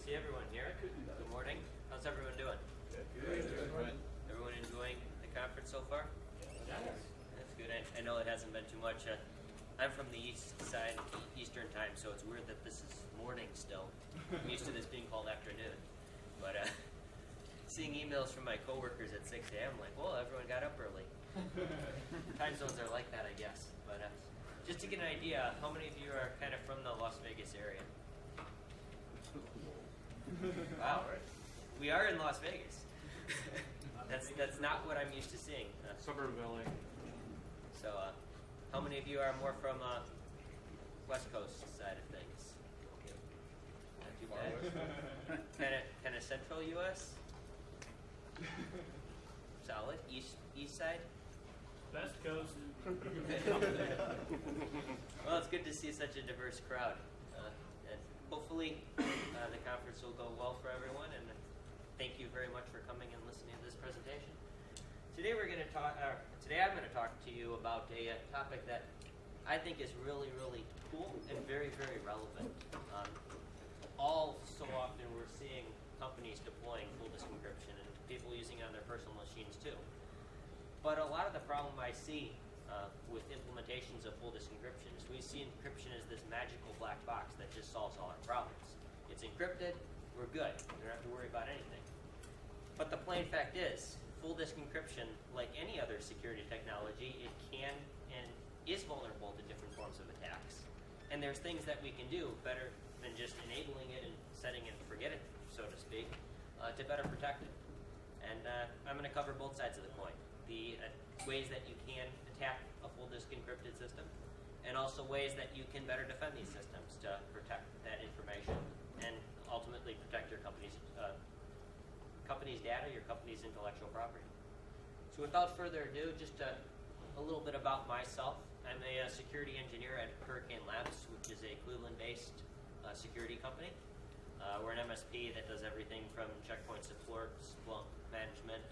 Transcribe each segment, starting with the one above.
see everyone here. Good morning. How's everyone doing? Good. Everyone enjoying the conference so far? Yes. That's good. I know it hasn't been too much. I'm from the east side, Eastern time, so it's weird that this is morning still. I'm used to this being called afternoon. But seeing emails from my coworkers at 6 a.m., like, well, everyone got up early. Time zones are like that, I guess. But just to get an idea, how many of you are kind of from the Las Vegas area? Wow, we are in Las Vegas. That's not what I'm used to seeing. Suburb of LA. So, how many of you are more from West Coast side of things? Not too bad. Kind of central U.S. Solid. East side. West Coast. Well, it's good to see such a diverse crowd. And hopefully, the conference will go well for everyone. And thank you very much for coming and listening to this presentation. Today we're going to talk. Today I'm going to talk to you about a topic that I think is really, really cool and very, very relevant. All so often we're seeing companies deploying full disk encryption and people using it on their personal machines too. But a lot of the problem I see with implementations of full disk encryption is we see encryption as this magical black box that just solves all our problems. It's encrypted, we're good. We don't have to worry about anything. But the plain fact is, full disk encryption, like any other security technology, it can and is vulnerable to different forms of attacks. And there's things that we can do better than just enabling it and setting it and forget it, so to speak, to better protect it. And I'm going to cover both sides of the coin. The ways that you can attack a full disk encrypted system, and also ways that you can better defend these systems to protect that information and ultimately protect your company's data, your company's intellectual property. So without further ado, just a little bit about myself. I'm a security engineer at Hurricane Labs, which is a Cleveland-based security company. We're an MSP that does everything from checkpoint support, Splunk management,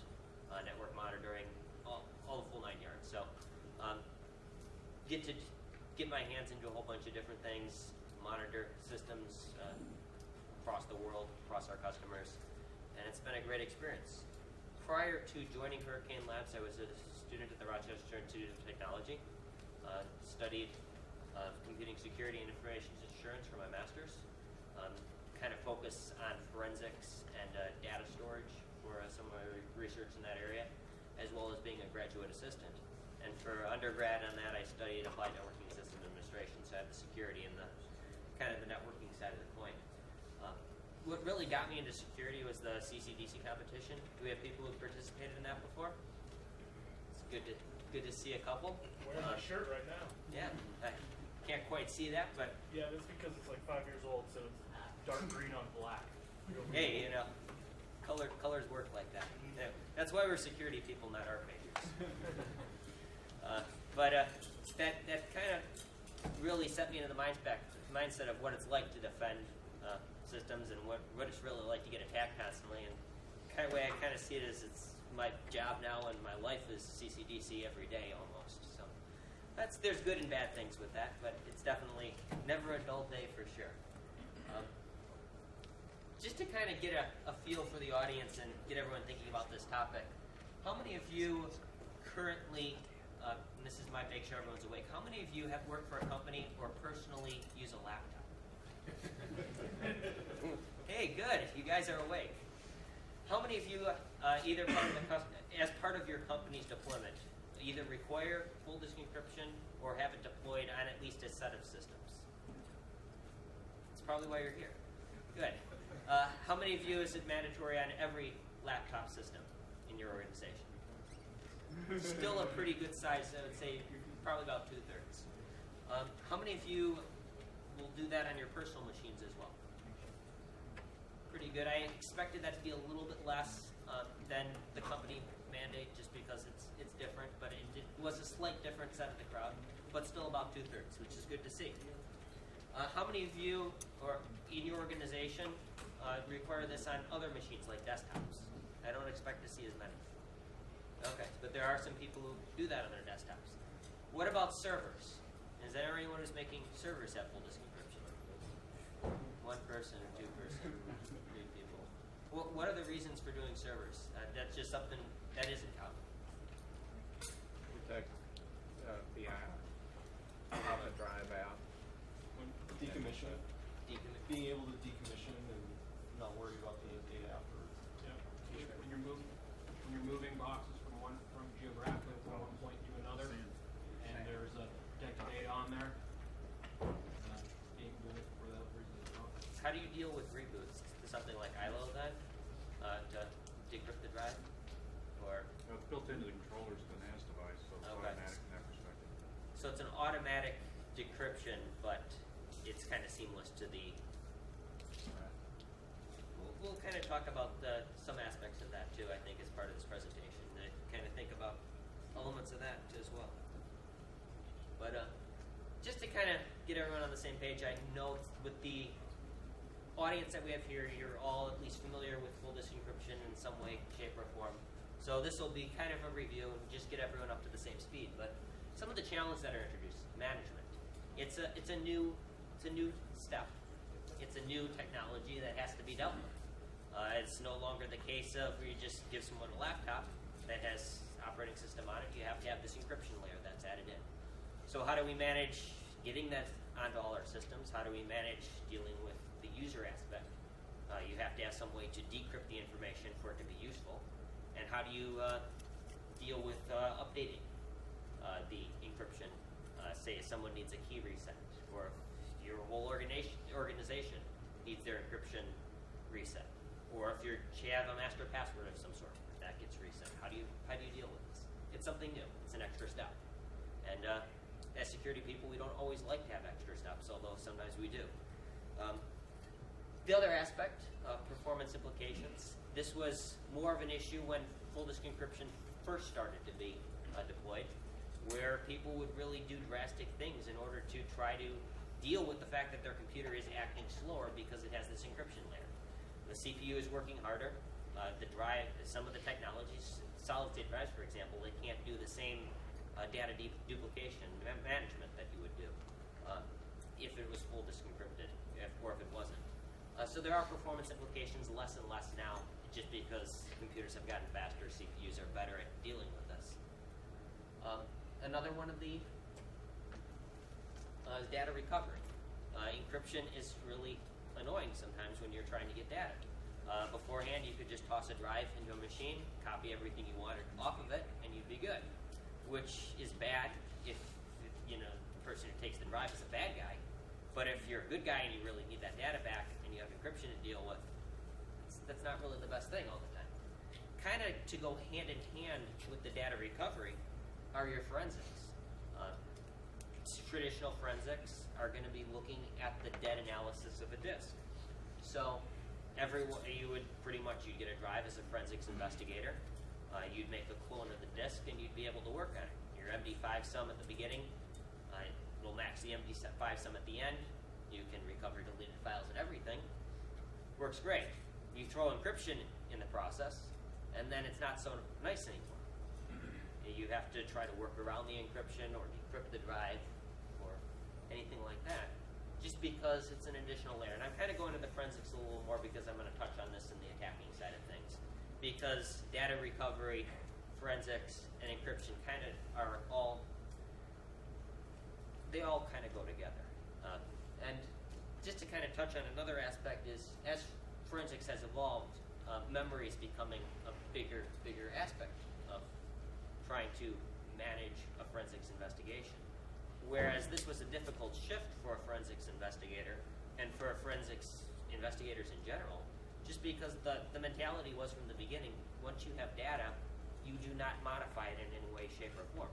network monitoring, all the full 9 yards. So get to get my hands into a whole bunch of different things, monitor systems across the world, across our customers, and it's been a great experience. Prior to joining Hurricane Labs, I was a student at the Rochester Institute of Technology, studied computing security and information assurance for my master's, kind of focused on forensics and data storage for some of my research in that area, as well as being a graduate assistant. And for undergrad on that, I studied applied networking system administration, so I had the security and the kind of the networking side of the coin. What really got me into security was the CC2 competition. Do we have people who participated in that before? It's good to see a couple. Wearing my shirt right now. Yeah, I can't quite see that, but Yeah, that's because it's like 5 years old, so it's dark green on black. hey, you know, colors work like that. Yeah, that's why we're security people, not art majors. But that kind of really set me into the mindset of what it's like to defend systems and what it's really like to get attacked constantly. And kind of way I kind of see it is it's my job now and my life is CCDC every day almost. So there's good and bad things with that, but it's definitely never a dull day for sure. Just to kind of get a feel for the audience and get everyone thinking about this topic, how many of you currently, and this is my make sure everyone's awake, how many of you have worked for a company or personally use a laptop? Hey, good. You guys are awake. How many of you, either as part of your company's deployment, either require full disk encryption or have it deployed on at least a set of systems? That's probably why you're here. Good. How many of you is it mandatory on every laptop system in your organization? Still a pretty good size, I would say, probably about 2/3. How many of you will do that on your personal machines as well? Pretty good. I expected that to be a little bit less than the company mandate, just because it's different, but it was a slight difference out of the crowd, but still about 2/3, which is good to see. How many of you, or in your organization, require this on other machines like desktops? I don't expect to see as many. Okay, but there are some people who do that on their desktops. What about servers? Is there anyone who's making servers have full disk encryption? one person or two person, three people. What are the reasons for doing servers? That's just something that isn't common. Protect the pop a drive out. Decommission. Decommission. Being able to decommission and not worry about the data afterwards. Yeah. When you're moving boxes from geographically from one point to another, and there's a protected data on there, being moved for that reason as well. How do you deal with reboots? Something like ILO then, to decrypt the drive, or It's built into the controllers of the NAS device, so it's Okay. automatic in that perspective. so it's an automatic decryption, but it's kind of seamless to the. We'll kind of talk about some aspects of that too. I think as part of this presentation, to kind of think about elements of that as well. But just to kind of get everyone on the same page, I know with the audience that we have here, you're all at least familiar with full disk encryption in some way, shape, or form. So this will be kind of a review and just get everyone up to the same speed. But some of the challenges that are introduced, management. It's a new step. It's a new technology that has to be dealt with. It's no longer the case of where you just give someone a laptop that has operating system on it. You have to have this encryption layer that's added in. So how do we manage getting that onto all our systems? How do we manage dealing with the user aspect? You have to have some way to decrypt the information for it to be useful. And how do you deal with updating the encryption? Say if someone needs a key reset, or if your whole organization needs their encryption reset, or if you have a master password of some sort that gets reset. How do you deal with this? It's something new. It's an extra step. And as security people, we don't always like to have extra steps, although sometimes we do. The other aspect, performance implications. This was more of an issue when full disk encryption first started to be deployed, where people would really do drastic things in order to try to deal with the fact that their computer is acting slower because it has this encryption layer. The CPU is working harder. The drive, some of the technologies, solid state drives, for example, they can't do the same data duplication management that you would do if it was full disk encrypted, or if it wasn't. So there are performance implications less and less now, just because computers have gotten faster, CPUs are better at dealing with this. Another one of the is data recovery. Encryption is really annoying sometimes when you're trying to get data. Beforehand, you could just toss a drive into a machine, copy everything you wanted off of it, and you'd be good. Which is bad if the person who takes the drive is a bad guy. But if you're a good guy and you really need that data back and you have encryption to deal with, that's not really the best thing all the time. Kind of to go hand in hand with the data recovery are your forensics. Traditional forensics are going to be looking at the dead analysis of a disk. So you'd get a drive as a forensics investigator. You'd make a clone of the disk and you'd be able to work on it. Your MD5 sum at the beginning will match the MD5 sum at the end. You can recover deleted files and everything. Works great. You throw encryption in the process, and then it's not so nice anymore. You have to try to work around the encryption or decrypt the drive or anything like that, just because it's an additional layer. And I'm kind of going to the forensics a little more because I'm going to touch on this in the attacking side of things. Because data recovery, forensics, and encryption they all kind of go together. And just to kind of touch on another aspect is, as forensics has evolved, memory is becoming a bigger aspect of trying to manage a forensics investigation. Whereas this was a difficult shift for a forensics investigator and for forensics investigators in general, just because the mentality was from the beginning, once you have data, you do not modify it in any way, shape, or form.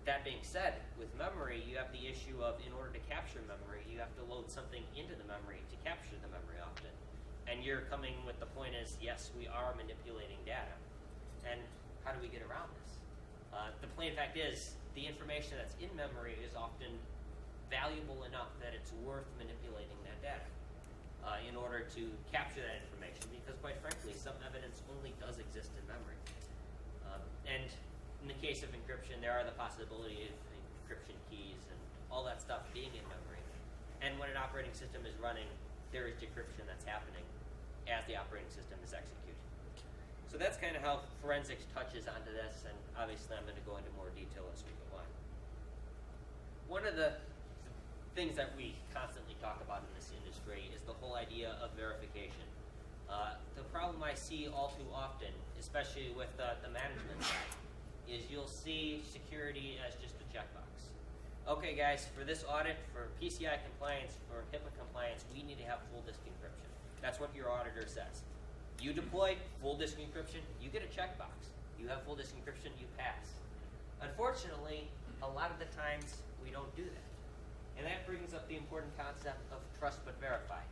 That being said, with memory, you have the issue of, in order to capture memory, you have to load something into the memory to capture the memory often. And you're coming with the point is, yes, we are manipulating data. And how do we get around this? The plain fact is, the information that's in memory is often valuable enough that it's worth manipulating that data in order to capture that information, because quite frankly, some evidence only does exist in memory. And in the case of encryption, there are the possibility of encryption keys and all that stuff being in memory. And when an operating system is running, there is decryption that's happening as the operating system is executing. So that's kind of how forensics touches onto this, and obviously I'm going to go into more detail as we go on. One of the things that we constantly talk about in this industry is the whole idea of verification. The problem I see all too often, especially with the management side, is you'll see security as just a checkbox. Okay, guys, for this audit, for PCI compliance, for HIPAA compliance, we need to have full disk encryption. That's what your auditor says. You deploy full disk encryption, you get a checkbox. You have full disk encryption, you pass. Unfortunately, a lot of the times we don't do that. And that brings up the important concept of trust but verify.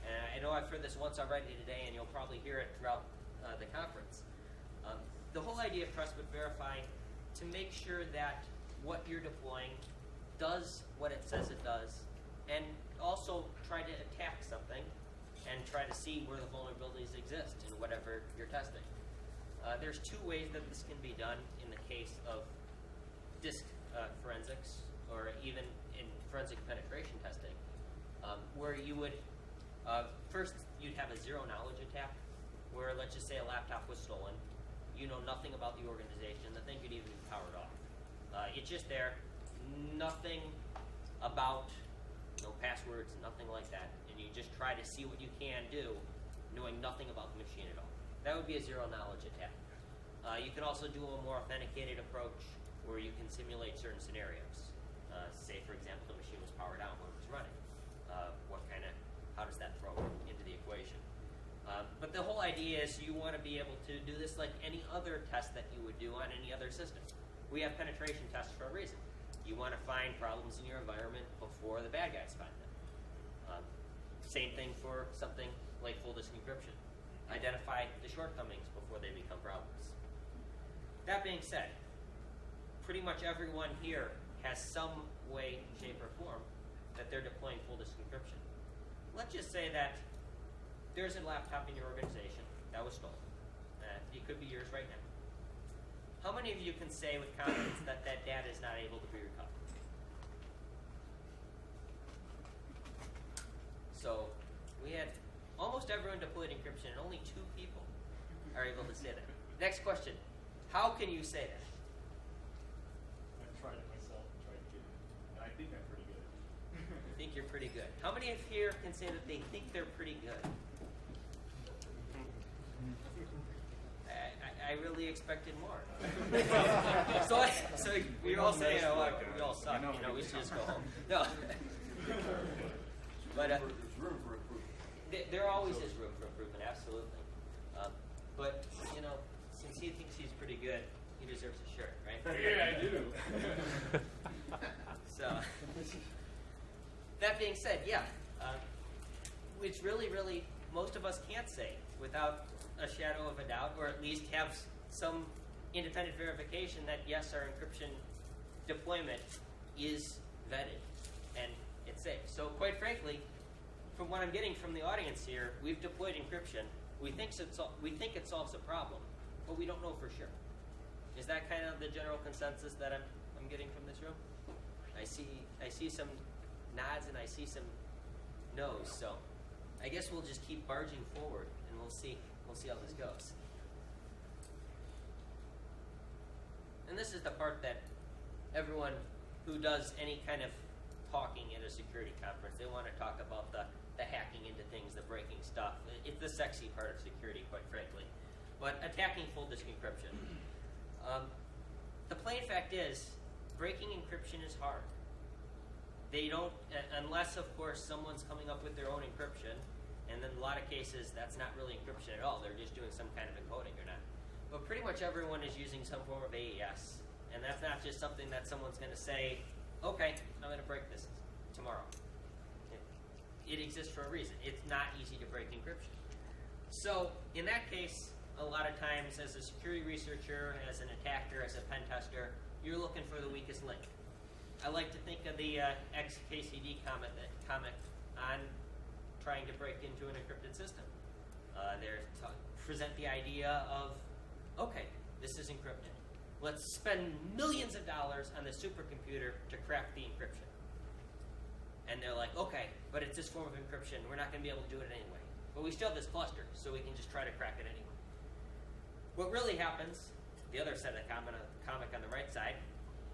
And I know I've heard this once already today, and you'll probably hear it throughout the conference. The whole idea of trust but verify, to make sure that what you're deploying does what it says it does, and also try to attack something and try to see where the vulnerabilities exist in whatever you're testing. There's two ways that this can be done in the case of disk forensics, or even in forensic penetration testing, where you would, first you'd have a zero knowledge attack, where let's just say a laptop was stolen. You know nothing about the organization. The thing could even be powered off. It's just there, nothing about, no passwords, nothing like that. And you just try to see what you can do, knowing nothing about the machine at all. That would be a zero knowledge attack. You can also do a more authenticated approach where you can simulate certain scenarios. Say, for example, the machine was powered on when it was running. How does that throw into the equation? But the whole idea is you want to be able to do this like any other test that you would do on any other system. We have penetration tests for a reason. You want to find problems in your environment before the bad guys find them. Same thing for something like full disk encryption. Identify the shortcomings before they become problems. That being said, pretty much everyone here has some way, shape, or form that they're deploying full disk encryption. Let's just say that there's a laptop in your organization that was stolen. It could be yours right now. How many of you can say with confidence that that data is not able to be recovered? So we had almost everyone deployed encryption, and only 2 people are able to say that. Next question. How can you say that? I've tried it myself and tried to get it, and I think I'm pretty good. You think you're pretty good. How many of here can say that they think they're pretty good? I really expected more. so we all say, we all suck. We should just go home. No. But there's room for improvement. There always is room for improvement, absolutely. But since he thinks he's pretty good, he deserves a shirt, right? Yeah, I do. So, that being said, yeah, which really most of us can't say without a shadow of a doubt, or at least have some independent verification that yes, our encryption deployment is vetted and it's safe. So quite frankly, from what I'm getting from the audience here, we've deployed encryption. We think it solves a problem, but we don't know for sure. Is that kind of the general consensus that I'm getting from this room? I see some nods and I see some no's. So I guess we'll just keep barging forward and we'll see how this goes. And this is the part that everyone who does any kind of talking at a security conference, they want to talk about the hacking into things, the breaking stuff. It's the sexy part of security, quite frankly. But attacking full disk encryption. The plain fact is, breaking encryption is hard. They don't, unless of course someone's coming up with their own encryption, and in a lot of cases that's not really encryption at all, they're just doing some kind of encoding or not. But pretty much everyone is using some form of AES, and that's not just something that someone's going to say, okay, I'm going to break this tomorrow. It exists for a reason. It's not easy to break encryption. So in that case, a lot of times as a security researcher, as an attacker, as a pen tester, you're looking for the weakest link. I like to think of the XKCD comic on trying to break into an encrypted system. Present the idea of, okay, this is encrypted. Let's spend millions of dollars on the supercomputer to crack the encryption. And they're like, okay, but it's this form of encryption. We're not going to be able to do it anyway. But we still have this cluster, so we can just try to crack it anyway. What really happens, the other side of the comic on the right side,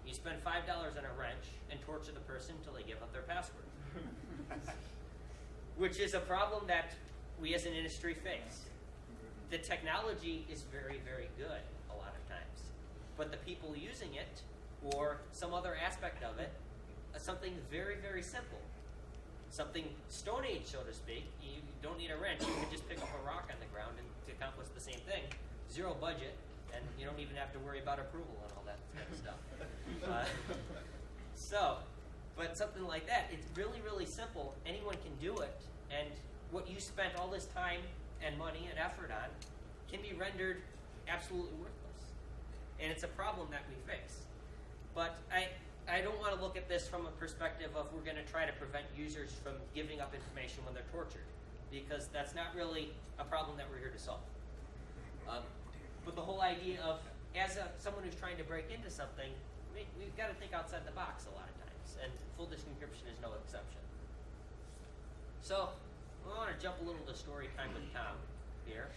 you spend $5 on a wrench and torture the person until they give up their password. Which is a problem that we as an industry face. The technology is very, very good a lot of times. But the people using it, or some other aspect of it, something very, very simple. Something Stone Age, so to speak. You don't need a wrench. You can just pick up a rock on the ground and to accomplish the same thing. Zero budget, and you don't even have to worry about approval and all that kind of stuff. But something like that, it's really, really simple. Anyone can do it, and what you spent all this time and money and effort on can be rendered absolutely worthless. And it's a problem that we face. But I don't want to look at this from a perspective of we're going to try to prevent users from giving up information when they're tortured, because that's not really a problem that we're here to solve. But the whole idea of, as someone who's trying to break into something, we've got to think outside the box a lot of times, and full disk encryption is no exception. So, I want to jump a little to story time with Tom here.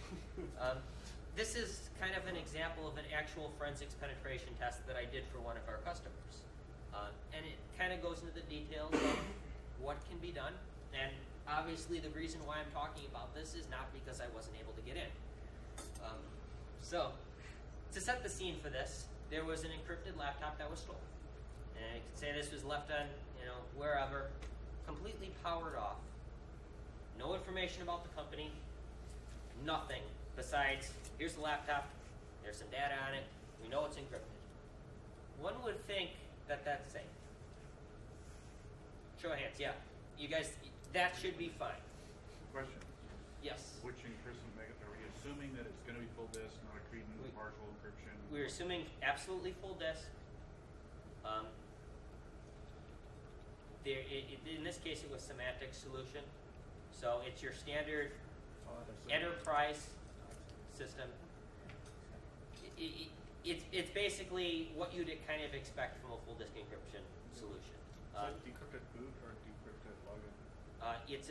This is kind of an example of an actual forensics penetration test that I did for one of our customers. And it kind of goes into the details of what can be done. And obviously the reason why I'm talking about this is not because I wasn't able to get in. So, to set the scene for this, there was an encrypted laptop that was stolen. And you could say this was left on, wherever, completely powered off. No information about the company, nothing besides, here's the laptop, there's some data on it, we know it's encrypted. One would think that that's safe. Show of hands, yeah. You guys, that should be fine. Question. Yes. Which encryption method? Are we assuming that it's going to be full disk, not a partial encryption? We're assuming absolutely full disk. In this case, it was semantic solution. So it's your standard enterprise system. It's basically what you'd kind of expect from a full disk encryption solution. Is it decrypted boot or decrypted login? It's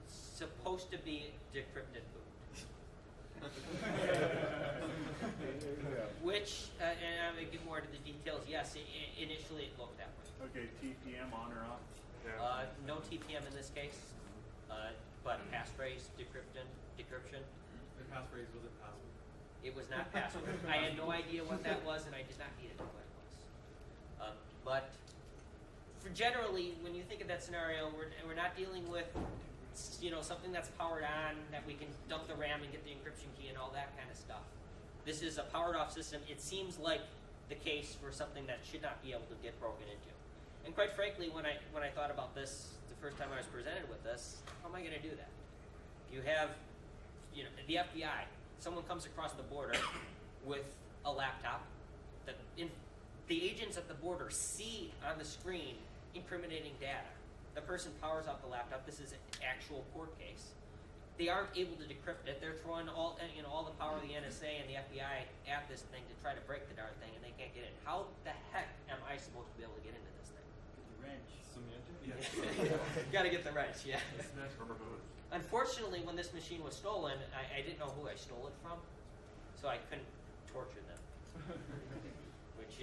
supposed to be decrypted boot. Which, and I'm going to get more into the details, yes, initially it looked that way. Okay, TPM on or off? No TPM in this case, but passphrase decryption. The passphrase wasn't password. It was not password. I had no idea what that was, and I did not need to know what it was. But for generally, when you think of that scenario, we're not dealing with something that's powered on, that we can dump the RAM and get the encryption key and all that kind of stuff. This is a powered off system. It seems like the case for something that should not be able to get broken into. And quite frankly, when I thought about this the first time I was presented with this, how am I going to do that? You have, the FBI. Someone comes across the border with a laptop. The agents at the border see on the screen incriminating data. The person powers off the laptop. This is an actual court case. They aren't able to decrypt it. They're throwing all the power of the NSA and the FBI at this thing to try to break the darn thing, and they can't get in. How the heck am I supposed to be able to get into this thing? Get the wrench. Semantic? Got to get the wrench, yeah. Rubber boot. Unfortunately, when this machine was stolen, I didn't know who I stole it from, so I couldn't torture them. Which,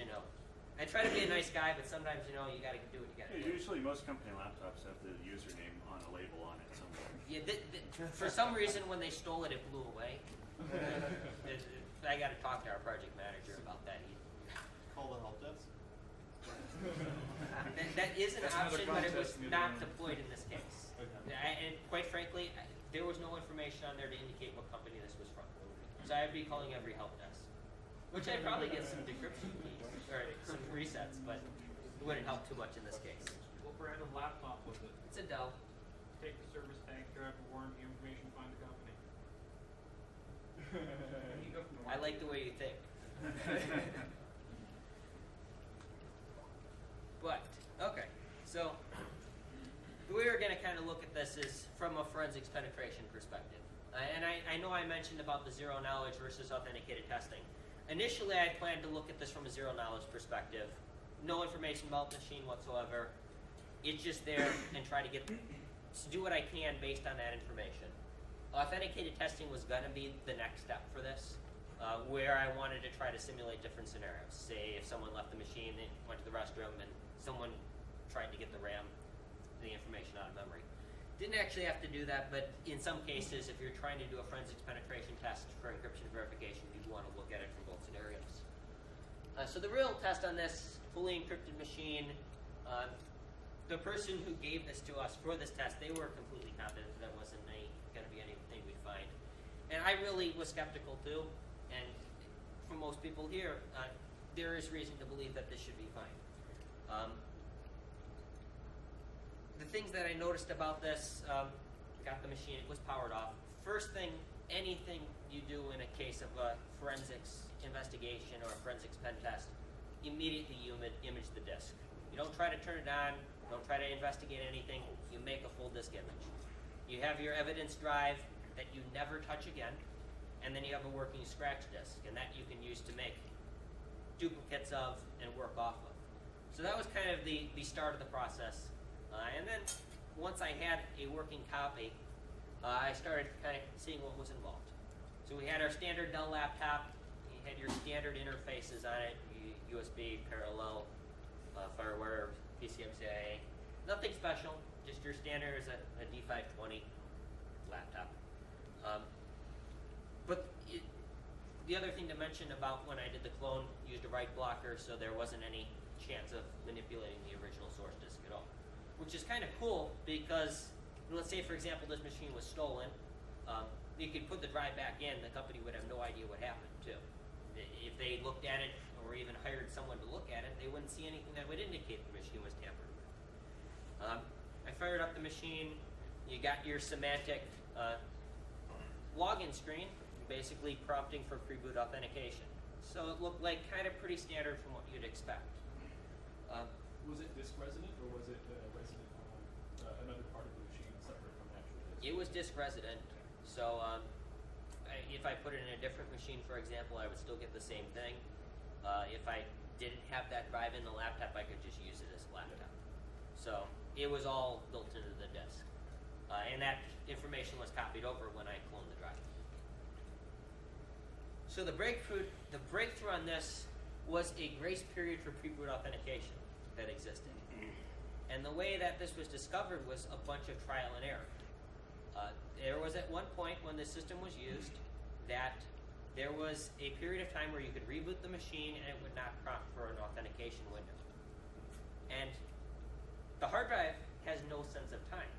I try to be a nice guy, but sometimes, you got to do what you got to do. Usually most company laptops have the username on a label on it somewhere. Yeah, for some reason, when they stole it, it blew away. I got to talk to our project manager about that. Call the help desk? That is an That's another option, but it was concept in the not other one. deployed in this case. Okay. And quite frankly, there was no information on there to indicate what company this was from. So I'd be calling every help desk, which I'd probably get some decryption keys or some resets, but it wouldn't help too much in this case. What brand of laptop was it? It's a Dell. Take the service tag, drive the warranty information, find the company. I like the way you think. But, okay, so the way we're going to kind of look at this is from a forensics penetration perspective. And I know I mentioned about the zero knowledge versus authenticated testing. Initially, I planned to look at this from a zero knowledge perspective. No information about the machine whatsoever. It's just there and try to do what I can based on that information. Authenticated testing was going to be the next step for this, where I wanted to try to simulate different scenarios. Say if someone left the machine, they went to the restroom, and someone tried to get the RAM, the information out of memory. Didn't actually have to do that, but in some cases, if you're trying to do a forensics penetration test for encryption verification, you'd want to look at it from both scenarios. So the real test on this fully encrypted machine, the person who gave this to us for this test, they were completely confident that wasn't going to be anything we'd find. And I really was skeptical too, and for most people here, there is reason to believe that this should be fine. The things that I noticed about this, got the machine, it was powered off. First thing, anything you do in a case of a forensics investigation or a forensics pen test, immediately you image the disk. You don't try to turn it on, don't try to investigate anything, you make a full disk image. You have your evidence drive that you never touch again, and then you have a working scratch disk, and that you can use to make duplicates of and work off of. So that was kind of the start of the process. And then once I had a working copy, I started kind of seeing what was involved. So we had our standard Dell laptop. You had your standard interfaces on it, USB, parallel, FireWire, PCMCIA. Nothing special, just your standard is a D520 laptop. But the other thing to mention about when I did the clone, used a write blocker, so there wasn't any chance of manipulating the original source disk at all. Which is kind of cool because, let's say for example this machine was stolen, you could put the drive back in, the company would have no idea what happened too. If they looked at it or even hired someone to look at it, they wouldn't see anything that would indicate the machine was tampered with. I fired up the machine, you got your semantic login screen, basically prompting for Preboot authentication. So it looked like kind of pretty standard from what you'd expect. Was it disk resident, or was it resident on another part of the machine separate from the actual disk? It was disk resident, so if I put it in a different machine, for example, I would still get the same thing. If I didn't have that drive in the laptop, I could just use it as a laptop. So it was all built into the disk. And that information was copied over when I cloned the drive. So the breakthrough on this was a grace period for Preboot authentication that existed. And the way that this was discovered was a bunch of trial and error. There was at one point when the system was used that there was a period of time where you could reboot the machine and it would not prompt for an authentication window. And the hard drive has no sense of time.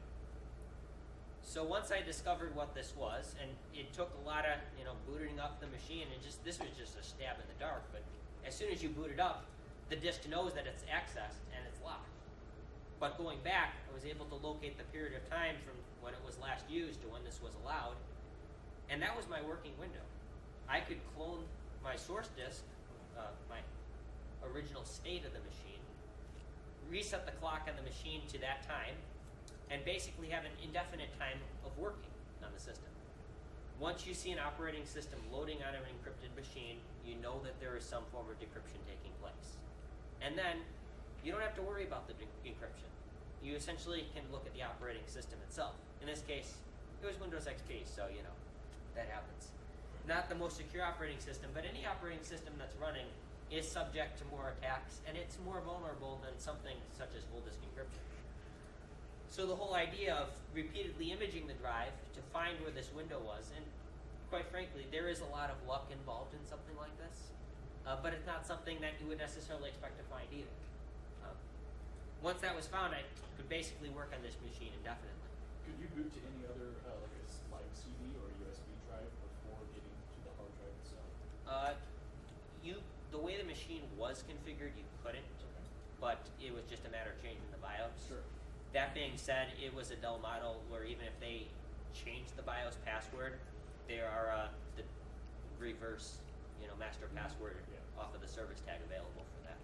So once I discovered what this was, and it took a lot of booting up the machine, and this was just a stab in the dark, but as soon as you boot it up, the disk knows that it's accessed and it's locked. But going back, I was able to locate the period of time from when it was last used to when this was allowed, and that was my working window. I could clone my source disk, my original state of the machine, reset the clock on the machine to that time, and basically have an indefinite time of working on the system. Once you see an operating system loading on an encrypted machine, you know that there is some form of decryption taking place. And then you don't have to worry about the encryption. You essentially can look at the operating system itself. In this case, it was Windows XP, so that happens. Not the most secure operating system, but any operating system that's running is subject to more attacks, and it's more vulnerable than something such as full disk encryption. So the whole idea of repeatedly imaging the drive to find where this window was, and quite frankly, there is a lot of luck involved in something like this, but it's not something that you would necessarily expect to find either. Once that was found, I could basically work on this machine indefinitely. Could you boot to any other, like a slide CD or a USB drive before getting to the hard drive itself? The way the machine was configured, you couldn't, but it was just a matter of changing the BIOS. Sure. That being said, it was a Dell model where even if they changed the BIOS password, there are the reverse, master password off of the service tag available for that.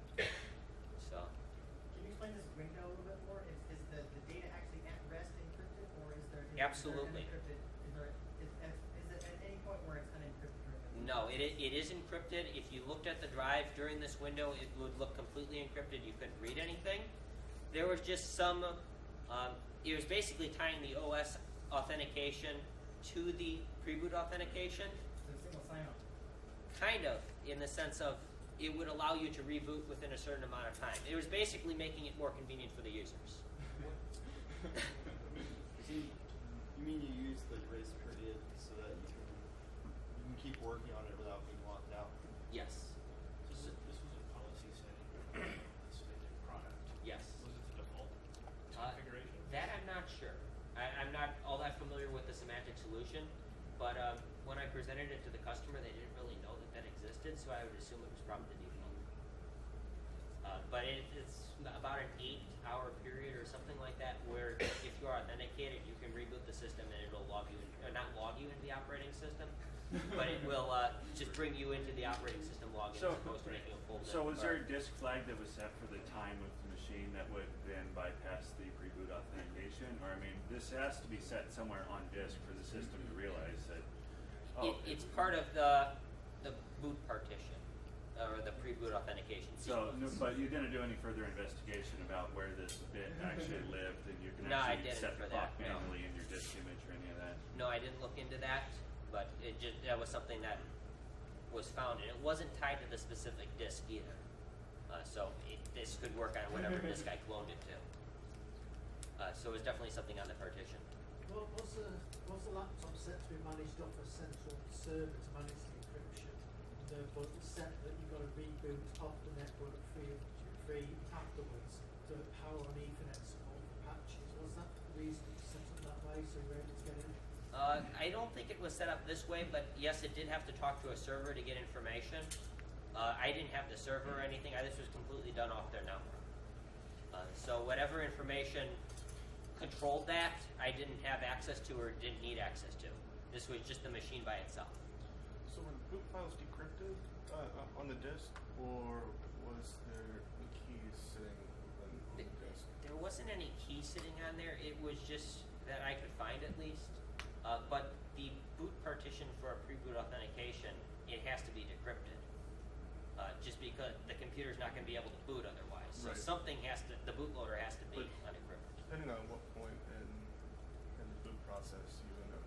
So. Can you explain this window a little bit more? Is the data actually at rest encrypted, or is there? Absolutely. Is it at any point where it's unencrypted? No, it is encrypted. If you looked at the drive during this window, it would look completely encrypted. You couldn't read anything. there was just some, it was basically tying the OS authentication to the Preboot authentication, The single sign-on. kind of, in the sense of it would allow you to reboot within a certain amount of time. It was basically making it more convenient for the users. See, you mean you use the grace period so that you can keep working on it without being locked out? Yes. This was a policy setting, specific product. Yes. Was it the default configuration? That I'm not sure. I'm not all that familiar with the semantic solution, but when I presented it to the customer, they didn't really know that that existed, so I would assume it was probably the default. But it's about an 8-hour period or something like that, where if you are authenticated, you can reboot the system and it'll log you in, or not log you into the operating system, but it will just bring you into the operating system login as opposed to making a full So was there a disk flag that was set for the time of the machine that would then bypass the Preboot authentication? Or, I mean, this has to be set somewhere on disk for the system to realize that, It's part of the boot partition, or the Preboot authentication so, sequence. but you didn't do any further investigation about where this bit actually lived, and you can No, I actually didn't set for the clock that, no. manually in your disk image or any of that? No, I didn't look into that, but that was something that was found, and it wasn't tied to the specific disk either. So this could work on whatever disk I cloned it to. So it was definitely something on the partition. Well, was the laptop set to be managed off a central server to manage the encryption? But set that you've got to reboot off the network free afterwards to power on Ethernet support for patches. Was that the reason it was set up that way so you were able to get in? I don't think it was set up this way, but yes, it did have to talk to a server to get information. I didn't have the server or anything. This was completely done off their network. So whatever information controlled that, I didn't have access to or didn't need access to. This was just the machine by itself. So were the boot files decrypted on the disk, or was there a key sitting on the disk? There wasn't any key sitting on there. It was just that I could find at least. But the boot partition for a Preboot authentication, it has to be decrypted. Just because the computer's not going to be able to boot otherwise. So Right. something has to, the bootloader has to be But- unencrypted. Depending on what point in the boot process you end up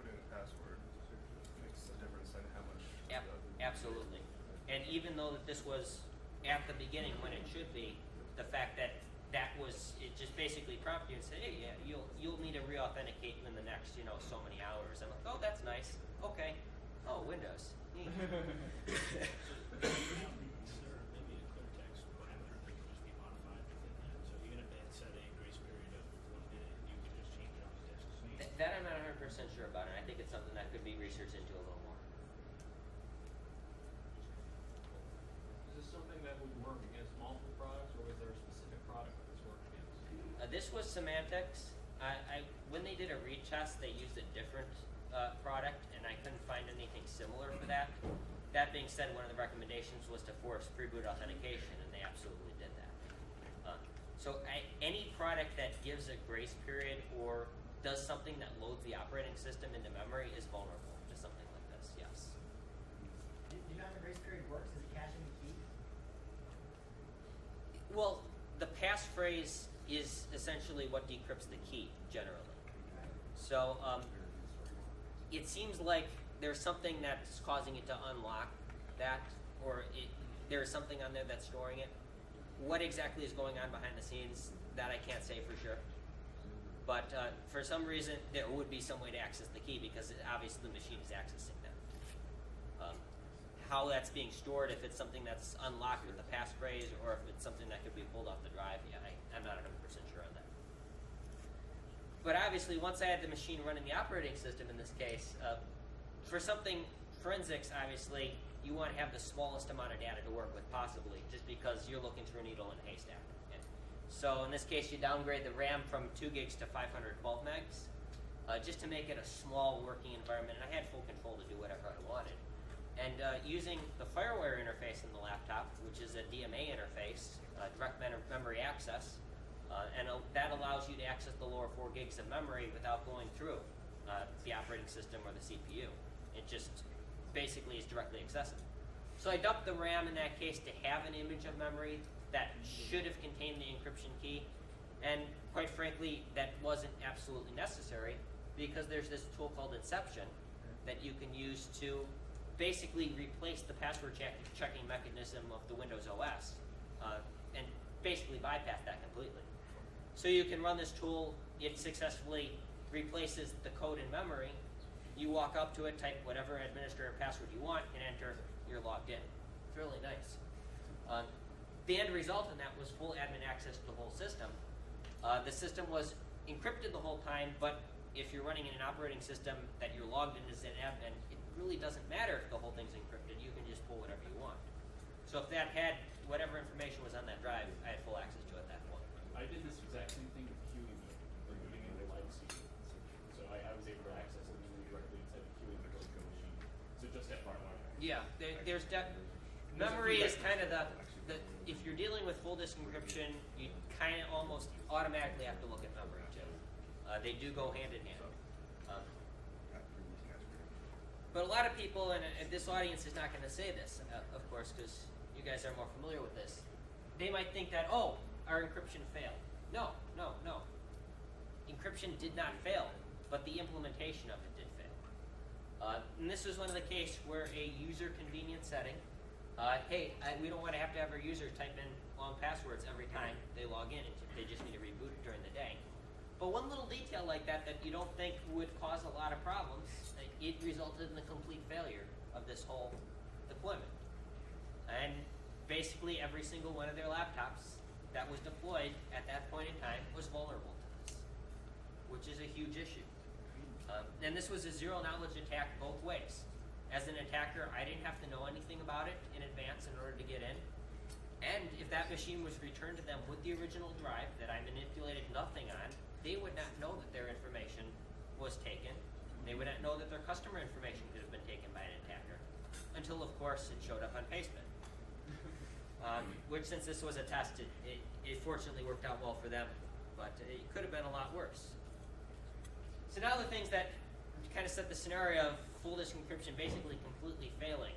putting a password, makes a difference in how much. Absolutely. And even though that this was at the beginning when it should be, the fact that that was, it just basically prompted you and said, hey, yeah, you'll need to re-authenticate in the next, so many hours. I'm like, oh, that's nice. Okay. Oh, Windows. Neat. Consider maybe a clear text parameter that can just be modified within that. So even if they had set a grace period of 1 minute, you could just change it on the disk. So you That I'm not 100% sure about, and I think it's something that could be researched into a little more. Is this something that would work against multiple products, or was there a specific product that this worked against? This was semantics. When they did a retest, they used a different product, and I couldn't find anything similar for that. That being said, one of the recommendations was to force Preboot authentication, and they absolutely did that. So any product that gives a grace period or does something that loads the operating system into memory is vulnerable to something like this, yes. Do you know how the grace period works? Is it caching the key? Well, the passphrase is essentially what decrypts the key, generally. So it seems like there's something that's causing it to unlock that, or there's something on there that's storing it. What exactly is going on behind the scenes, that I can't say for sure. But for some reason, there would be some way to access the key because obviously the machine is accessing that. How that's being stored, if it's something that's unlocked with the passphrase or if it's something that could be pulled off the drive, yeah, I'm not 100% sure on that. But obviously, once I had the machine running the operating system in this case, for something forensics, obviously, you want to have the smallest amount of data to work with possibly, just because you're looking through a needle in a haystack. And so in this case, you downgrade the RAM from 2 gigs to 512 megs, just to make it a small working environment. And I had full control to do whatever I wanted. And using the FireWire interface in the laptop, which is a DMA interface, direct memory access, and that allows you to access the lower 4 gigs of memory without going through the operating system or the CPU. It just basically is directly accessible. So I dumped the RAM in that case to have an image of memory that should have contained the encryption key, and quite frankly, that wasn't absolutely necessary because there's this tool called Inception that you can use to basically replace the password checking mechanism of the Windows OS and basically bypass that completely. So you can run this tool, it successfully replaces the code in memory, you walk up to it, type whatever administrator password you want, and enter, you're logged in. It's really nice. The end result in that was full admin access to the whole system. The system was encrypted the whole time, but if you're running in an operating system that you're logged in as an admin, it really doesn't matter if the whole thing's encrypted. You can just pull whatever you want. So if that had whatever information was on that drive, I had full access to it at that point. I did this exact same thing with queuing, removing in the legacy. So I was able to access it directly instead of queuing the virtual machine. So just FYI. Yeah, memory is kind of the if you're dealing with full disk encryption, you kind of almost automatically have to look at memory too. They do go hand in hand. But a lot of people, and this audience is not going to say this, of course, because you guys are more familiar with this. They might think that, oh, our encryption failed. No. Encryption did not fail, but the implementation of it did fail. And this was one of the cases where a user convenience setting, we don't want to have our users type in long passwords every time they log in. They just need to reboot it during the day. But one little detail like that you don't think would cause a lot of problems, it resulted in the complete failure of this whole deployment. And basically every single one of their laptops that was deployed at that point in time was vulnerable to this, which is a huge issue. And this was a zero knowledge attack both ways. As an attacker, I didn't have to know anything about it in advance in order to get in. And if that machine was returned to them with the original drive that I manipulated nothing on, they would not know that their information was taken. They would not know that their customer information could have been taken by an attacker until, of course, it showed up on Pastebin. Which, since this was a test, it fortunately worked out well for them, but it could have been a lot worse. So now the things that kind of set the scenario of full disk encryption basically completely failing.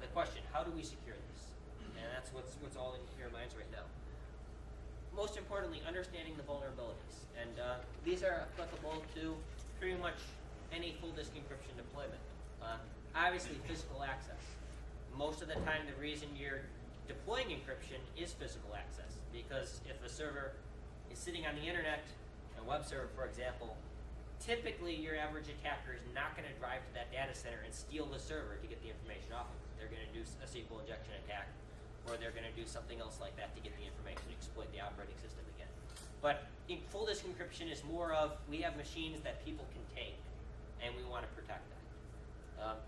The question, how do we secure this? And that's what's all in your minds right now. Most importantly, understanding the vulnerabilities. And these are applicable to pretty much any full disk encryption deployment. Obviously, physical access. Most of the time, the reason you're deploying encryption is physical access, because if a server is sitting on the internet, a web server, for example, typically your average attacker is not going to drive to that data center and steal the server to get the information off of it. They're going to do a SQL injection attack, or they're going to do something else like that to get the information, exploit the operating system again. But full disk encryption is more of, we have machines that people can take, and we want to protect that.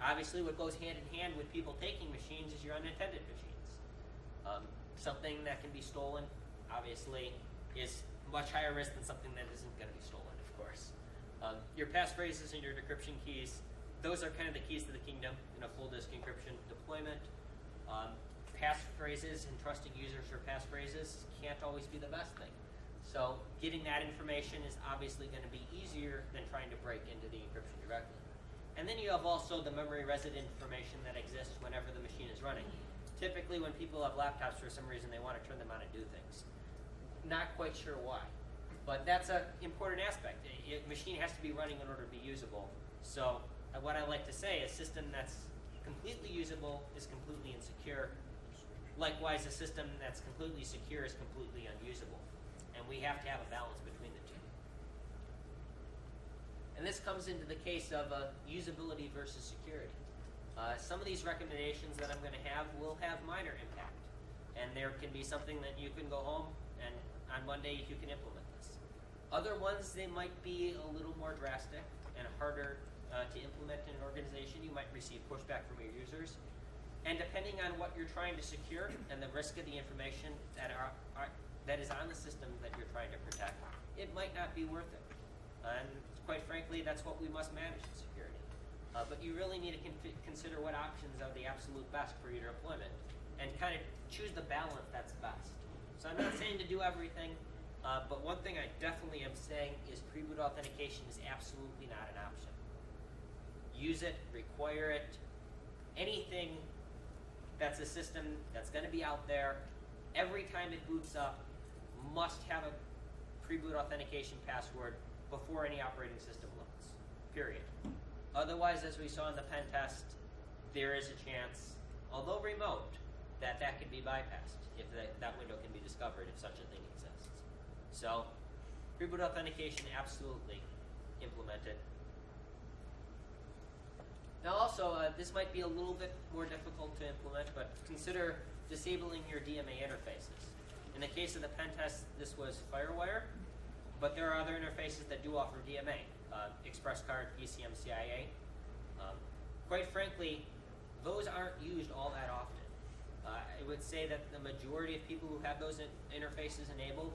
Obviously, what goes hand in hand with people taking machines is your unintended machines. Something that can be stolen, obviously, is much higher risk than something that isn't going to be stolen, of course. Your passphrases and your decryption keys, those are kind of the keys to the kingdom in a full disk encryption deployment. Passphrases and trusting users for passphrases can't always be the best thing. So getting that information is obviously going to be easier than trying to break into the encryption directly. And then you have also the memory resident information that exists whenever the machine is running. Typically when people have laptops, for some reason they want to turn them on and do things. Not quite sure why, but that's an important aspect. A machine has to be running in order to be usable. So what I like to say, a system that's completely usable is completely insecure. Likewise, a system that's completely secure is completely unusable. And we have to have a balance between the two. And this comes into the case of usability versus security. Some of these recommendations that I'm going to have will have minor impact. And there can be something that you can go home and on Monday you can implement this. Other ones, they might be a little more drastic and harder to implement in an organization. You might receive pushback from your users. And depending on what you're trying to secure and the risk of the information that is on the system that you're trying to protect, it might not be worth it. And quite frankly, that's what we must manage in security. But you really need to consider what options are the absolute best for your deployment and kind of choose the balance that's best. So I'm not saying to do everything, but one thing I definitely am saying is Preboot authentication is absolutely not an option. Use it, require it, anything that's a system that's going to be out there, every time it boots up, must have a pre-boot authentication password before any operating system loads, period. Otherwise, as we saw in the pen test, there is a chance, although remote, that that could be bypassed if that window can be discovered if such a thing exists. So, pre-boot authentication, absolutely implemented. Now also, this might be a little bit more difficult to implement, but consider disabling your DMA interfaces. In the case of the pen test, this was FireWire, but there are other interfaces that do offer DMA, ExpressCard, PCMCIA. Quite frankly, those aren't used all that often. I would say that the majority of people who have those interfaces enabled,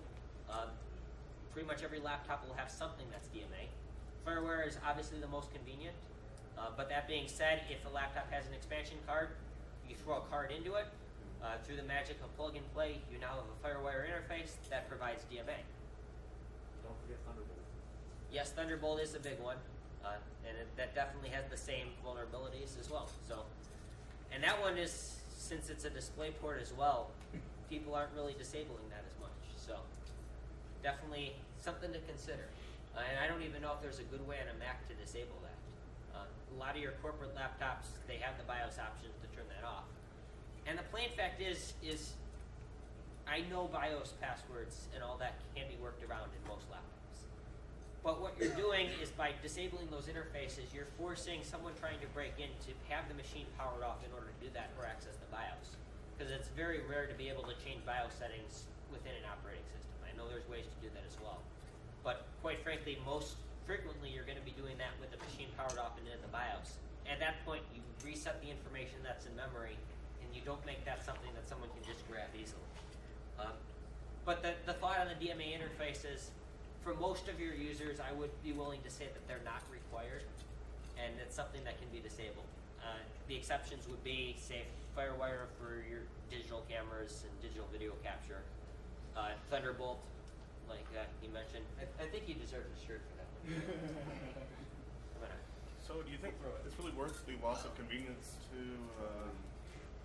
pretty much every laptop will have something that's DMA. FireWire is obviously the most convenient, but that being said, if the laptop has an expansion card, you throw a card into it, through the magic of plug and play, you now have a FireWire interface that provides DMA. Don't forget Thunderbolt. Yes, Thunderbolt is a big one, and that definitely has the same vulnerabilities as well. So, and that one is, since it's a display port as well, people aren't really disabling that as much. So, definitely something to consider. And I don't even know if there's a good way on a Mac to disable that. A lot of your corporate laptops, they have the BIOS options to turn that off. And the plain fact is I know BIOS passwords and all that can be worked around in most laptops. But what you're doing is by disabling those interfaces, you're forcing someone trying to break in to have the machine powered off in order to do that or access the BIOS. Because it's very rare to be able to change BIOS settings within an operating system. I know there's ways to do that as well. But quite frankly, most frequently you're going to be doing that with the machine powered off and into the BIOS. At that point, you reset the information that's in memory, and you don't make that something that someone can just grab easily. But the thought on the DMA interface is, for most of your users, I would be willing to say that they're not required, and it's something that can be disabled. The exceptions would be, say, FireWire for your digital cameras and digital video capture, Thunderbolt, like you mentioned. I think you deserve a shirt for that one. Come on. So do you think it's really worth the loss of convenience to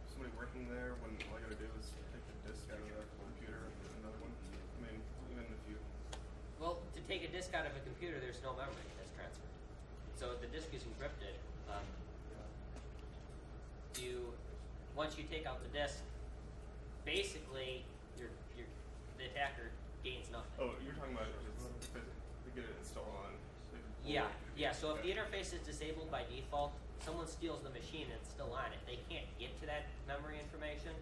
somebody working there when all you gotta do is take the disk out of the computer and put another one? I mean, even if you... Well, to take a disk out of a computer, there's no memory that's transferred. So the disk is encrypted. Once you take out the disk, basically, the attacker gains nothing. Oh, you're talking about to get it installed on... Yeah. So if the interface is disabled by default, someone steals the machine and it's still on it. They can't get to that memory information.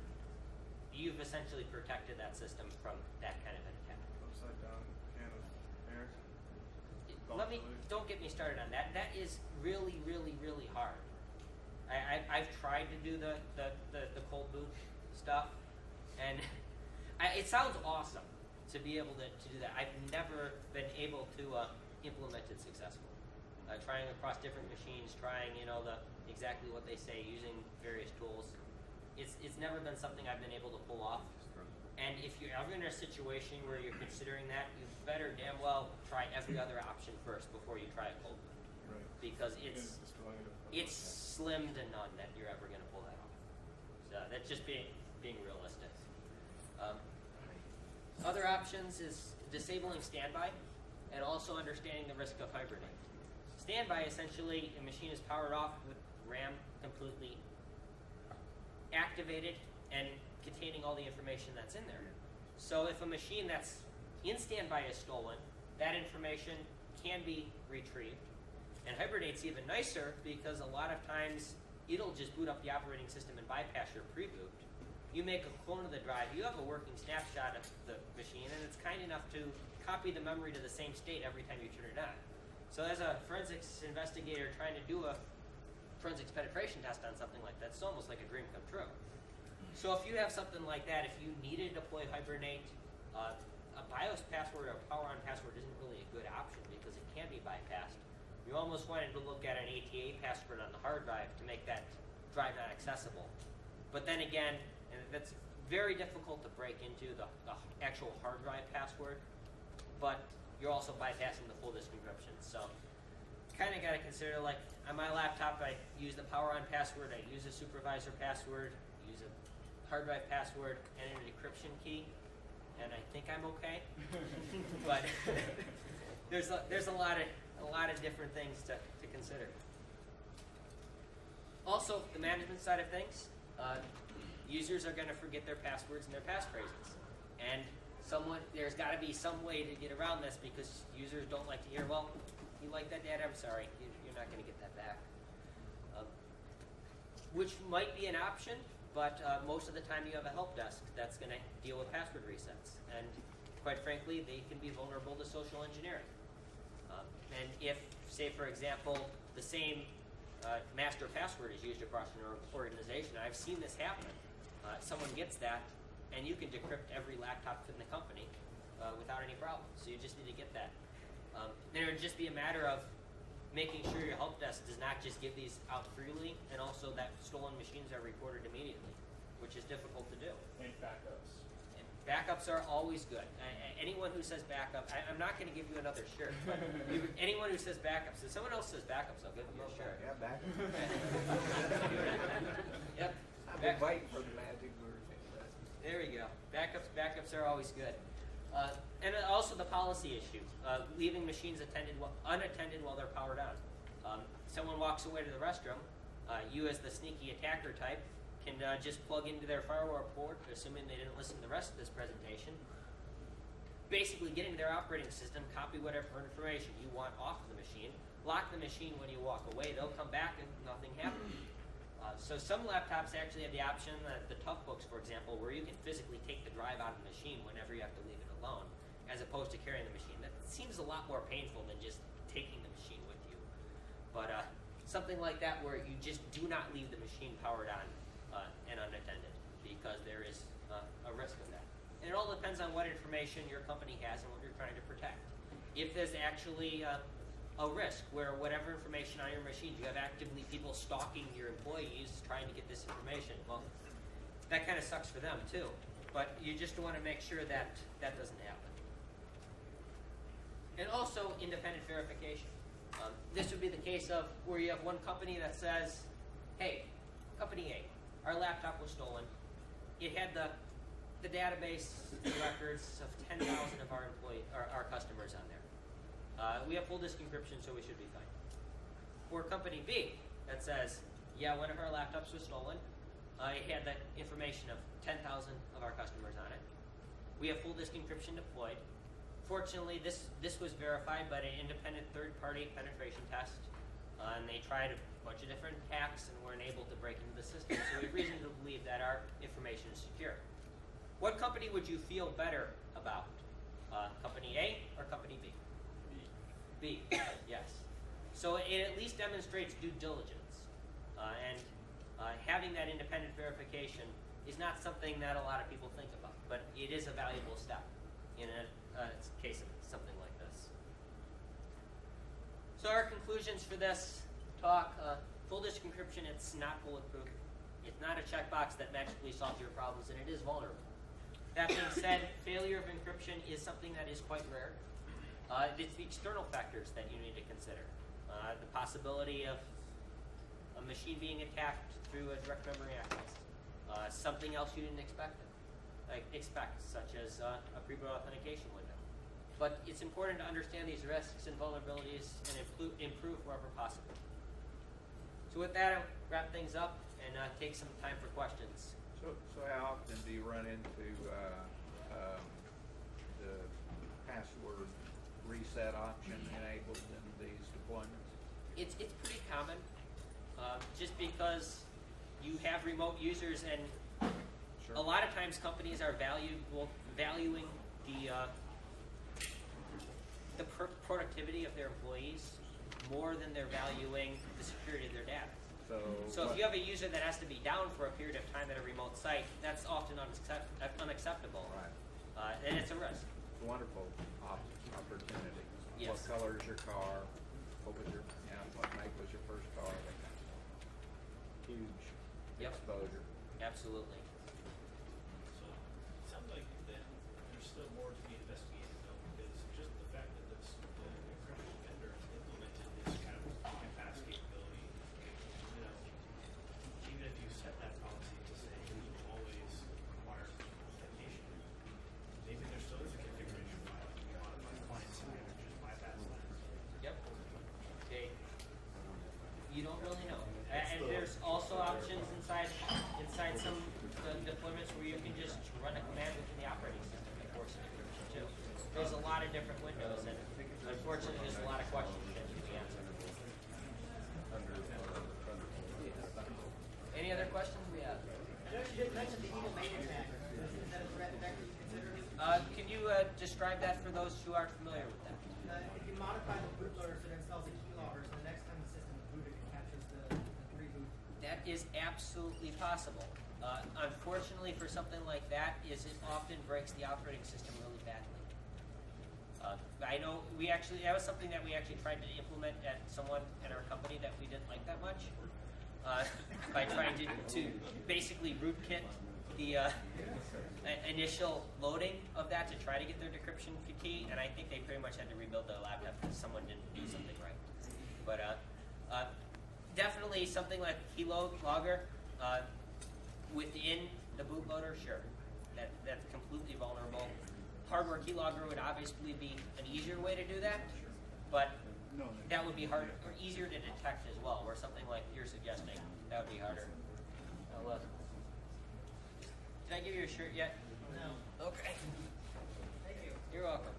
You've essentially protected that system from that kind of an attack. Upside down can of air. Don't get me started on that. That is really, really, really hard. I've tried to do the cold boot stuff, and it sounds awesome to be able to do that. I've never been able to implement it successfully. Trying across different machines, trying exactly what they say, using various tools. It's never been something I've been able to pull off. And if you're ever in a situation where you're considering that, you better damn well try every other option first before you try a cold boot. Right. Because it's slim to none that you're ever going to pull that off. So that's just being realistic. Other options is disabling standby and also understanding the risk of hibernate. Standby, essentially, a machine is powered off with RAM completely activated and containing all the information that's in there. So if a machine that's in standby is stolen, that information can be retrieved. And hibernate's even nicer because a lot of times it'll just boot up the operating system and bypass your preboot. You make a clone of the drive, you have a working snapshot of the machine, and it's kind enough to copy the memory to the same state every time you turn it on. So as a forensics investigator trying to do a forensics penetration test on something like that, it's almost like a dream come true. So if you have something like that, if you need to deploy hibernate, a BIOS password or a power-on password isn't really a good option because it can be bypassed. You almost wanted to look at an ATA password on the hard drive to make that drive not accessible. But then again, and that's very difficult to break into the actual hard drive password, but you're also bypassing the full disk encryption. So kind of got to consider, like, on my laptop, I use the power-on password, I use a supervisor password, use a hard drive password and an encryption key, and I think I'm okay. But there's a lot of different things to consider. Also, the management side of things, users are going to forget their passwords and their passphrases, and there's got to be some way to get around this, because users don't like to hear, well, you like that data? I'm sorry, you're not going to get that back. Which might be an option, but most of the time you have a help desk that's going to deal with password resets, and quite frankly, they can be vulnerable to social engineering. And if, say for example, the same master password is used across an organization, I've seen this happen. Someone gets that, and you can decrypt every laptop in the company without any problem. So you just need to get that. Then it would just be a matter of making sure your help desk does not just give these out freely, and also that stolen machines are reported immediately, which is difficult to do. And backups. And backups are always good. Anyone who says backup, I'm not going to give you another shirt, but anyone who says backups, if someone else says backups, I'll give you a shirt. Yeah, back. Yep. I've been waiting for the magic word. There we go. Backups are always good. And also the policy issue, leaving machines unattended while they're powered on. Someone walks away to the restroom, you as the sneaky attacker type can just plug into their firewall port, assuming they didn't listen to the rest of this presentation, basically get into their operating system, copy whatever information you want off the machine, lock the machine when you walk away, they'll come back and nothing happens. So some laptops actually have the option, the Toughbooks, for example, where you can physically take the drive out of the machine whenever you have to leave it alone, as opposed to carrying the machine. That seems a lot more painful than just taking the machine with you. But something like that where you just do not leave the machine powered on and unattended, because there is a risk of that. And it all depends on what information your company has and what you're trying to protect. If there's actually a risk where whatever information on your machine, you have actively people stalking your employees trying to get this information, well, that kind of sucks for them too. But you just want to make sure that that doesn't happen. And also independent verification. This would be the case of where you have one company that says, hey, company A, our laptop was stolen. It had the database records of 10,000 of our customers on there. We have full disk encryption, so we should be fine. Or company B that says, yeah, one of our laptops was stolen. It had the information of 10,000 of our customers on it. We have full disk encryption deployed. Fortunately, this was verified by an independent third-party penetration test, and they tried a bunch of different hacks and were unable to break into the system. So we have reason to believe that our information is secure. What company would you feel better about? Company A or company B? B, yes. So it at least demonstrates due diligence. And having that independent verification is not something that a lot of people think about, but it is a valuable step in a case of something like this. So our conclusions for this talk, full disk encryption, it's not bulletproof. It's not a checkbox that magically solves your problems, and it is vulnerable. That being said, failure of encryption is something that is quite rare. It's the external factors that you need to consider. The possibility of a machine being attacked through a direct memory access. Something else you didn't expect, such as a Preboot authentication window. But it's important to understand these risks and vulnerabilities and improve wherever possible. So with that, I'll wrap things up and take some time for questions. So how often do you run into the password reset option enabled in these deployments? It's pretty common, just because you have remote users, and Sure. a lot of times companies are valuing the productivity of their employees more than they're valuing the security of their data. So if you have a user that has to be down for a period of time at a remote site, that's often unacceptable. Right. And it's a risk. It's a wonderful opportunity. Yes. What color is your car? What make was your first car? That kind of stuff. Huge Yep. exposure. Absolutely. So it sounds like then there's still more to be investigated though, because just the fact that the encryption vendor has implemented this kind of pass capability, even if you set that policy to say you always you can just run a command within the operating system to force an encryption too. There's a lot of different windows, and unfortunately, there's a lot of questions that need to be answered. Any other questions we have? I know you didn't mention the e-domain attack. Is that a threat vector you consider? Can you describe that for those who aren't familiar with that? If you modify the bootloader so it installs a keylogger, so the next time the system is booted, it captures the reboot. That is absolutely possible. Unfortunately, for something like that, it often breaks the operating system really badly. I know that was something that we actually tried to implement at someone in our company that we didn't like that much. By trying to basically rootkit the initial loading of that to try to get their decryption key, and I think they pretty much had to rebuild their laptop because someone didn't do something right. But definitely something like keylogger within the bootloader, sure, that's completely vulnerable. Hardware keylogger would obviously be an easier way to do that, but that would be hard or easier to detect as well. Where something like you're suggesting, that would be harder. Did I give you a shirt yet? No. Okay. Thank you. You're welcome.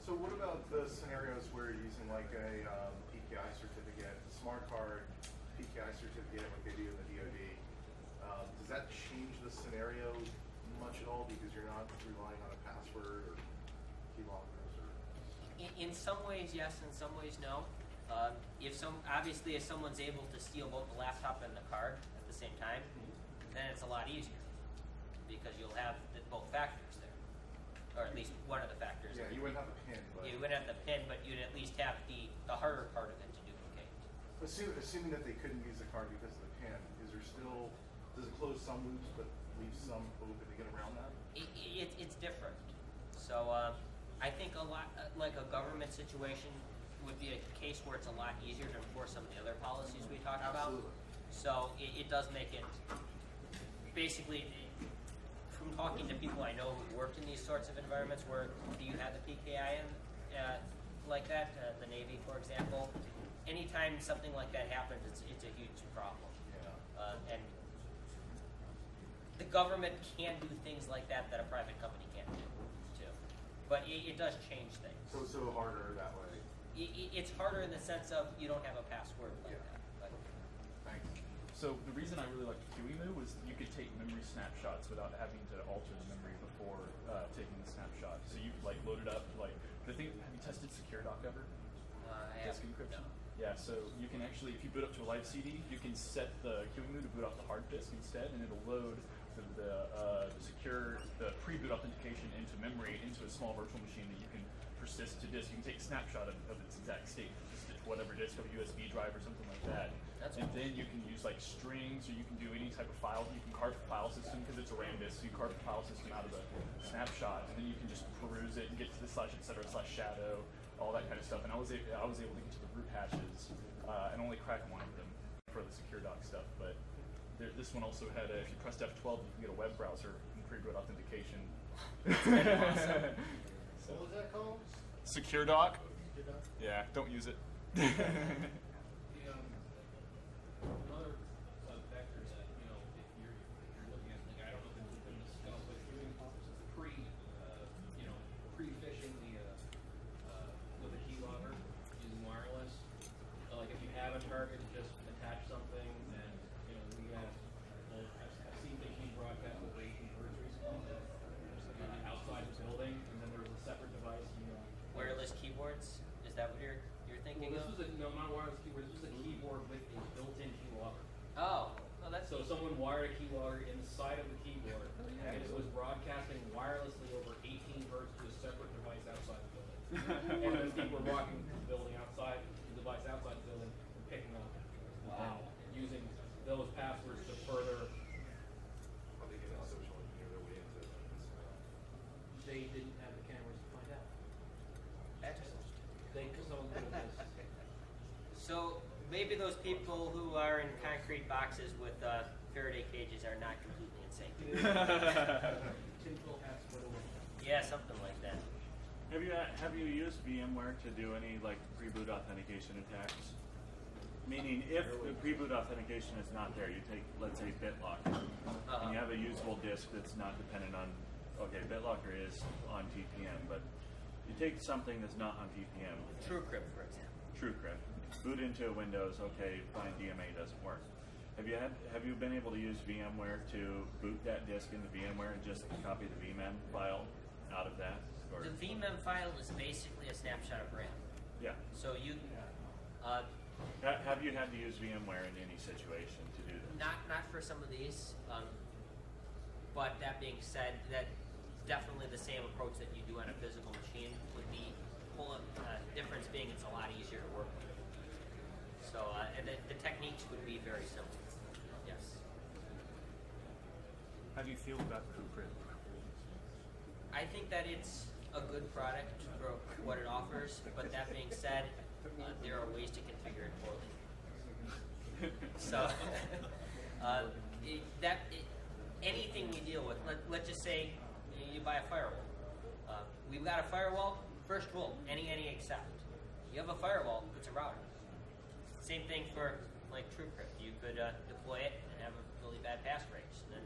So what about the scenarios where you're using like a PKI certificate, a smart card, PKI certificate, like they do in the DoD? Does that change the scenario much at all because you're not relying on a password or keyloggers? Or In some ways, yes. In some ways, no. If someone's able to steal both the laptop and the card at the same time, then it's a lot easier because you'll have both factors there, or at least one of the factors. Yeah, you wouldn't have a PIN. But you wouldn't have the PIN, but you'd at least have the harder part of it to duplicate. Assuming that they couldn't use the card because of the PIN, does it close some loops but leave some open to get around that? It's different. So I think a lot like a government situation would be a case where it's a lot easier to enforce some of the other policies we talked about. So it does make it basically. From talking to people I know who worked in these sorts of environments where you have the PKI like that, the Navy, for example, anytime something like that happens, it's a huge problem. Yeah. And the government can do things like that a private company can't do, too. But it does change things. So harder that way. It's harder in the sense of you don't have a password like that. But Thanks. So the reason I really liked QEMU was you could take memory snapshots without having to alter the memory before taking the snapshot. So you could like load it up. Like the thing, have you tested SecureDoc ever? Disk encryption. No. Yeah. So you can actually, if you boot up to a live CD, you can set the QEMU to boot off the hard disk instead, and it'll load the Preboot authentication into memory into a small virtual machine that you can persist to disk. You can take a snapshot of its exact state, just whatever disk, of a USB drive or something like that. Then you can use like strings, or you can do any type of file. You can carve the file system because it's a RAM disk, so you carve the file system out of the snapshot, and then you can just peruse it and get to the /etc/shadow, all that kind of stuff. And I was able to get to the root hashes and only crack one of them for the SecureDoc stuff. But this one also had if you pressed F12, you can get a web browser and Preboot authentication. Awesome. What was that called? SecureDoc. Yeah, don't use it. Another vector that, if you're looking at, like, I don't know if it's been discussed, but doing pre-phishing with a keylogger using wireless. Like if you have a target, just attach something, and we have. I've seen machine broadcast over 18 hertz recently outside the building, and then there was a separate device. Wireless keyboards? Is that what you're thinking Well, of? this was not a wireless keyboard. This was a keyboard with a built-in keylogger. Oh, well, that's So someone wired a keylogger inside of the keyboard, and it was broadcasting wirelessly over 18 hertz to a separate device outside the building. And then people were walking the building outside, the device outside the building, and picking up. Wow. And using those passwords to further. Are they going to social engineer their way into it? They didn't have the cameras to find out. Excellent. Someone could have just. So maybe those people who are in concrete boxes with Faraday cages are not completely insane. Tinfoil hats for the world. Yeah, something like that. Have you used VMware to do any like Preboot authentication attacks? Meaning, if the Preboot authentication is not there, you take, let's say, BitLocker, and you have a usable disk that's not dependent on, okay, BitLocker is on TPM, but you take something that's not on TPM. TrueCrypt, for example. TrueCrypt. Boot into Windows, okay, fine, DMA doesn't work. Have you been able to use VMware to boot that disk into VMware and just copy the VMem file out of that? Or? The VMem file is basically a snapshot of RAM. Yeah. So you, have you had to use VMware in any situation to do this? not for some of these, but that being said, that definitely the same approach that you do on a physical machine would be, difference being it's a lot easier to work with. So, and the techniques would be very similar. Yes. How do you feel about TrueCrypt? I think that it's a good product for what it offers, but that being said, there are ways to configure it poorly. So, anything we deal with, let's just say you buy a firewall. We've got a firewall, first rule, any except. You have a firewall, it's a router. Same thing for like TrueCrypt. You could deploy it and have a really bad passphrase, and then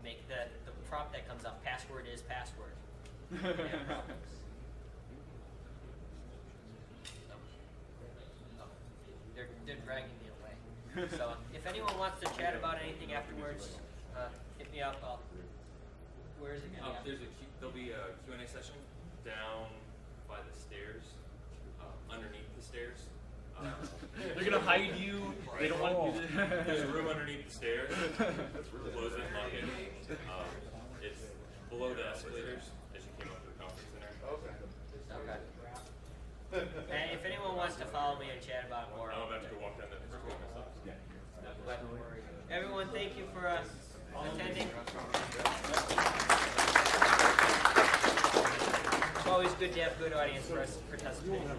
make the prompt that comes up, password is password. You have problems. They're dragging me away. So if anyone wants to chat about anything afterwards, hit me up. Where is it going to be? There'll be a Q&A session down by the stairs, underneath the stairs. They're gonna hide you. They don't want you to. There's a room underneath the stairs. Close it and lock it. It's below the escalators as you came up to the conference center. Okay. And if anyone wants to follow me and chat about it more, I'm about to go walk down the first one myself. but everyone, thank you for attending. It's always good to have a good audience for us participating.